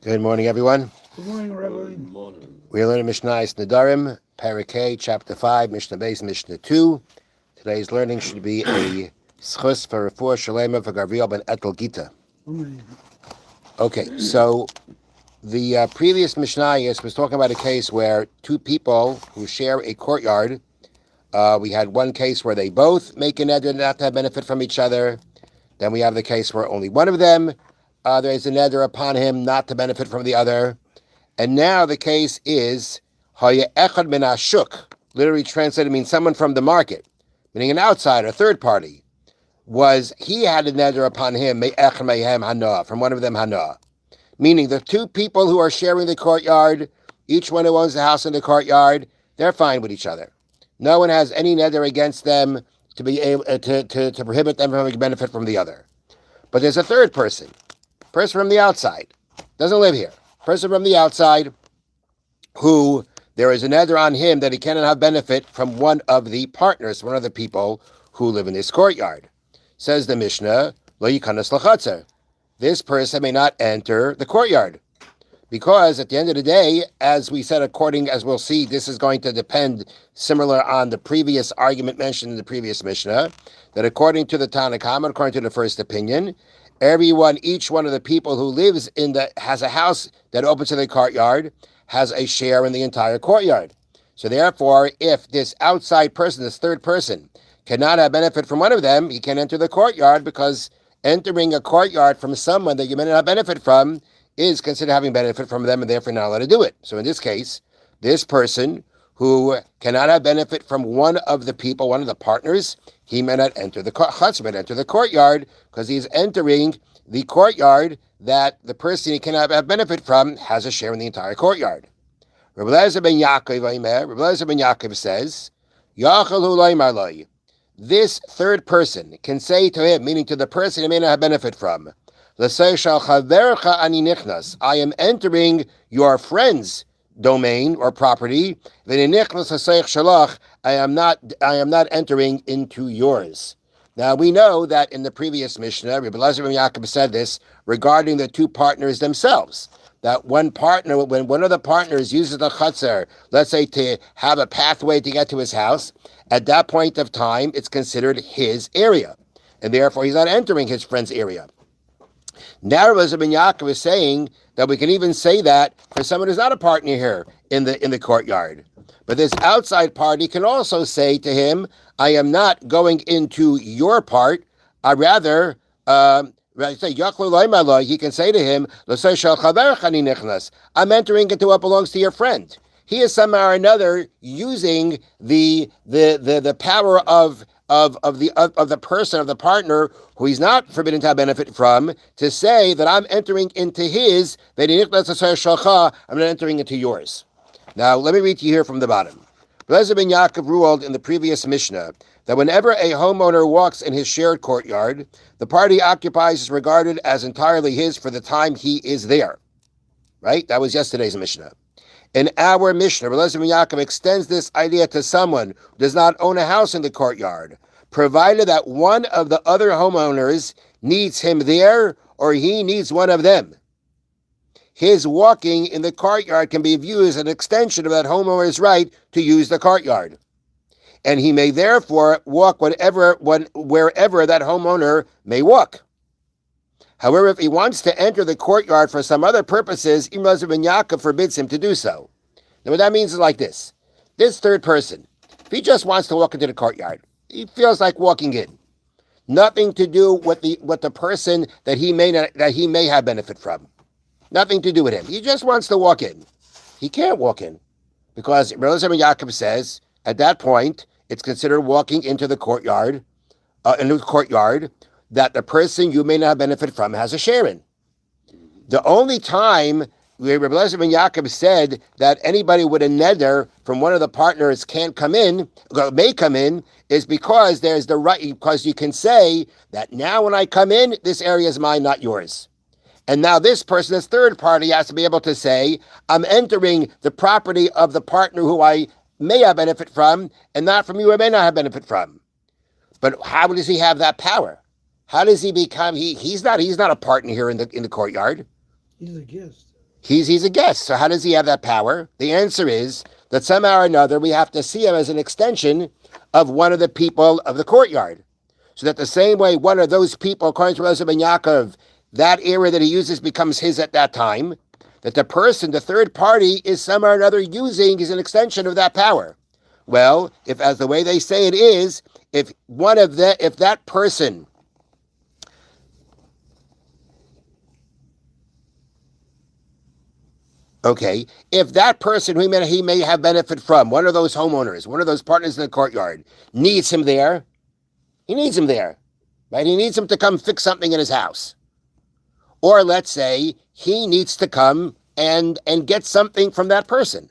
Good morning, everyone. Good morning, Rabbi. Good morning. We're learning Mishna Nedarim, Parakeh, Chapter 5, Mishnah Beis, Mishnah 2. Today's learning should be a schus for Refuah Shalema for Gabriel ben Etel Gita. Amen. Okay, so the previous Mishnah was talking about a case where two people who share a courtyard, we had one case where they both make an neder not to have benefit from each other. Then we have the case where only one of them, there is a neder upon him not to benefit from the other. And now the case is Haya Echad min Ashuk, literally translated means someone from the market, meaning an outsider, a third party. He had a neder upon him, Me'echad Mehem Hana, from one of them Hana. Meaning the two people who are sharing the courtyard, each one who owns the house in the courtyard, they're fine with each other. No one has any neder against them to be able to prohibit them from benefit from the other. But there's a third person from the outside, doesn't live here. Person from the outside who there is a neder on him that he cannot have benefit from one of the partners, one of the people who live in this courtyard. Says the Mishnah, Lo yikanas lachatzer. This person may not enter the courtyard. Because at the end of the day, as we said, as we'll see, this is going to depend similar on the previous argument mentioned in the previous Mishnah, that according to the Tanna Kama, according to the first opinion, each one of the people who has a house that opens to the courtyard, has a share in the entire courtyard. So therefore, if this outside person, this third person, cannot have benefit from one of them, he can enter the courtyard, because entering a courtyard from someone that you may not have benefit from is considered having benefit from them, and therefore not allowed to do it. So in this case, this person who cannot have benefit from one of the people, one of the partners, he may not enter the courtyard, because he's entering the courtyard that the person he cannot have benefit from has a share in the entire courtyard. Rabbi Eliezer ben Yaakov says, this third person can say to him, meaning to the person he may not have benefit from, I am entering your friend's domain or property. I am not entering into yours. Now we know that in the previous Mishnah, Rabbi Eliezer ben Yaakov said this regarding the two partners themselves. That when one of the partners uses the chutzner, let's say to have a pathway to get to his house, at that point of time, it's considered his area. And therefore, he's not entering his friend's area. Now Rabbi Eliezer ben Yaakov is saying that we can even say that for someone who's not a partner here in the courtyard. But this outside party can also say to him, I am not going into your part. I rather he can say to him, I'm entering into what belongs to your friend. He is somehow or another using the power of the person, of the partner who he's not forbidden to have benefit from, to say that I'm entering into his, I'm not entering into yours. Now, let me read to you here from the bottom. Eliezer ben Yaakov ruled in the previous Mishnah that whenever a homeowner walks in his shared courtyard, the party occupies is regarded as entirely his for the time he is there. Right? That was yesterday's Mishnah. In our Mishnah, Eliezer ben Yaakov extends this idea to someone who does not own a house in the courtyard, provided that one of the other homeowners needs him there or he needs one of them. His walking in the courtyard can be viewed as an extension of that homeowner's right to use the courtyard. And he may therefore walk wherever that homeowner may walk. However, if he wants to enter the courtyard for some other purposes, Eliezer ben Yaakov forbids him to do so. Now what that means is like this. This third person, if he just wants to walk into the courtyard, he feels like walking in. Nothing to do with the person that he may have benefit from. Nothing to do with him. He just wants to walk in. He can't walk in, because Eliezer ben Yaakov says at that point it's considered walking into the courtyard, that the person you may not benefit from has a share in. The only time where Rabbi Eliezer ben Yaakov said that anybody with a neder from one of the partners may come in, is because there's the right, because you can say that now when I come in, this area is mine, not yours. And now this person, this third party, has to be able to say, I'm entering the property of the partner who I may have benefit from, and not from you I may not have benefit from. But how does he have that power? How does he become? He's not a partner here in the courtyard. He's a guest. He's a guest. So how does he have that power? The answer is that somehow or another we have to see him as an extension of one of the people of the courtyard. So that the same way one of those people, according to Elazar ben Yaakov, that area that he uses becomes his at that time, that the person, the third party, is somehow or another using is an extension of that power. Well, if as the way they say it is, if that person okay, if that person who he may have benefit from, one of those homeowners, one of those partners in the courtyard, needs him there, he needs him there, right? He needs him to come fix something in his house. Or let's say he needs to come and get something from that person.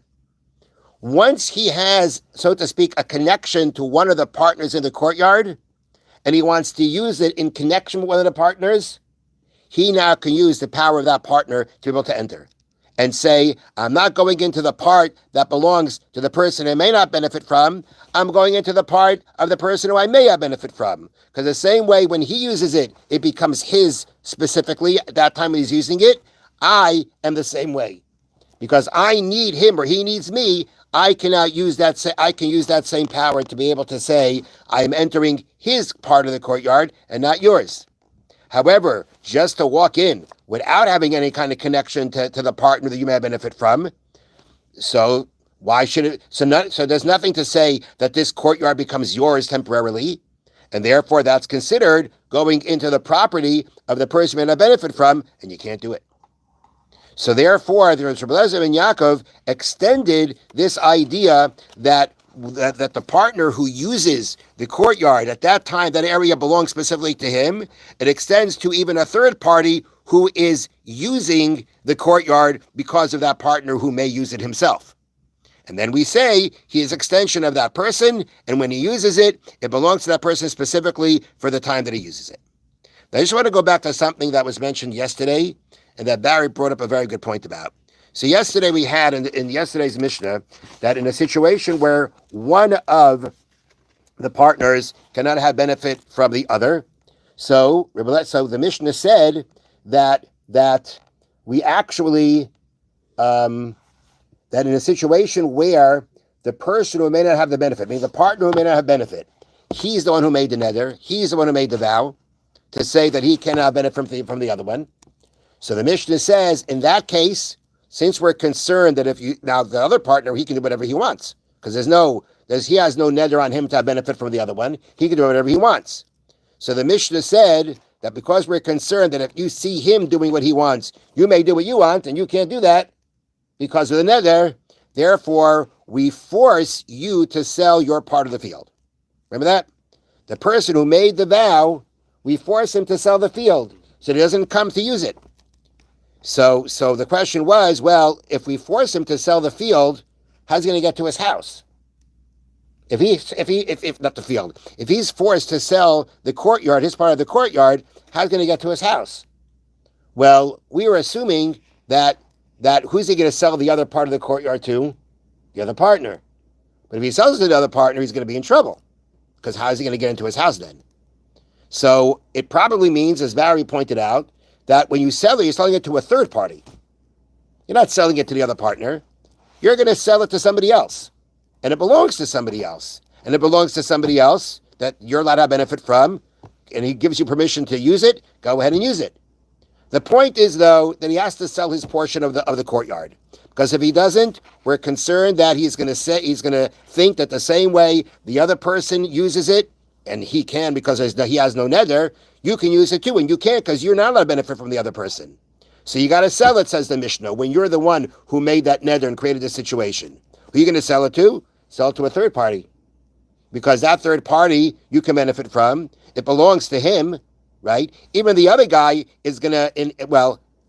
Once he has, so to speak, a connection to one of the partners in the courtyard, and he wants to use it in connection with one of the partners, he now can use the power of that partner to be able to enter and say, I'm not going into the part that belongs to the person I may not benefit from. I'm going into the part of the person who I may have benefit from. Because the same way when he uses it, it becomes his specifically at that time he's using it. I am the same way. Because I need him or he needs me, I cannot use that. I can use that same power to be able to say I am entering his part of the courtyard and not yours. However, just to walk in without having any kind of connection to the partner that you may benefit from, so why should it? So there's nothing to say that this courtyard becomes yours temporarily, and therefore that's considered going into the property of the person you may not benefit from, and you can't do it. So therefore, the Rebbe Elazar ben Yaakov extended this idea that the partner who uses the courtyard at that time, that area belongs specifically to him. It extends to even a third party who is using the courtyard because of that partner who may use it himself. And then we say he is extension of that person, and when he uses it, it belongs to that person specifically for the time that he uses it. Now, I just want to go back to something that was mentioned yesterday, and that Barry brought up a very good point about. So yesterday we had in yesterday's Mishnah that in a situation where one of the partners cannot have benefit from the other, so the Mishnah said that we actually that in a situation where the person who may not have the benefit, meaning the partner who may not have benefit, he's the one who made the neder, he's the one who made the vow to say that he cannot benefit from the other one. So the Mishnah says in that case, since we're concerned that now the other partner, he can do whatever he wants, because he has no neder on him to have benefit from the other one. He can do whatever he wants. So the Mishnah said that because we're concerned that if you see him doing what he wants, you may do what you want, and you can't do that because of the neder. Therefore, we force you to sell your part of the field. Remember that? The person who made the vow, we force him to sell the field so he doesn't come to use it. So the question was, well, if we force him to sell the field, how's he going to get to his house? If not the field, if he's forced to sell the courtyard, his part of the courtyard, how's he going to get to his house? Well, we were assuming that who's he going to sell the other part of the courtyard to? The other partner. But if he sells it to the other partner, he's going to be in trouble, because how is he going to get into his house then? So it probably means, as Barry pointed out, that when you sell it, you're selling it to a third party. You're not selling it to the other partner. You're going to sell it to somebody else. And it belongs to somebody else. And it belongs to somebody else that you're allowed to benefit from. And he gives you permission to use it. Go ahead and use it. The point is, though, that he has to sell his portion of the courtyard. Because if he doesn't, we're concerned that he's going to think that the same way the other person uses it, and he can because he has no neder, you can use it too, and you can't because you're not allowed to benefit from the other person. So you got to sell it, says the Mishnah, when you're the one who made that neder and created this situation. Who are you going to sell it to? Sell it to a third party. Because that third party you can benefit from. It belongs to him, right? Even the other guy is going to,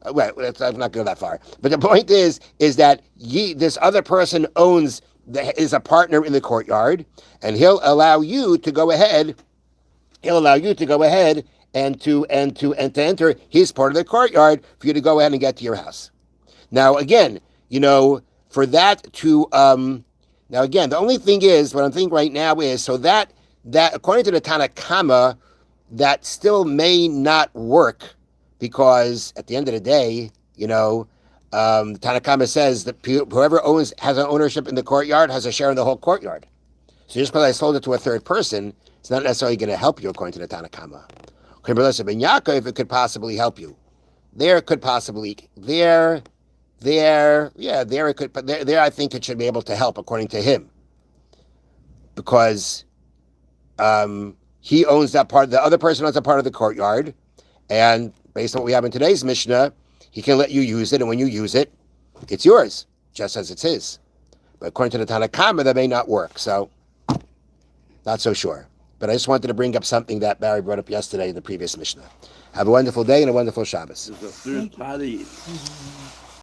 I'm not going that far. But the point is that this other person is a partner in the courtyard, and he'll allow you to go ahead and to enter his part of the courtyard for you to go ahead and get to your house. Now again, for that to now again, the only thing is, what I'm thinking right now is, so that according to the Tanna Kama, that still may not work, because at the end of the day, The Tanakama says that whoever has an ownership in the courtyard has a share in the whole courtyard. So just because I sold it to a third person, it's not necessarily going to help you according to the Tanakama. According to Ben Yaakov, it could possibly help you. There it could possibly there it could, but there I think it should be able to help according to him, because he owns that part. The other person owns a part of the courtyard, and based on what we have in today's Mishnah, he can let you use it, and when you use it, it's yours, just as it's his. But according to the Tanakama, that may not work. So, not so sure. But I just wanted to bring up something that Barry brought up yesterday in the previous Mishnah. Have a wonderful day and a wonderful Shabbos. There's a third party.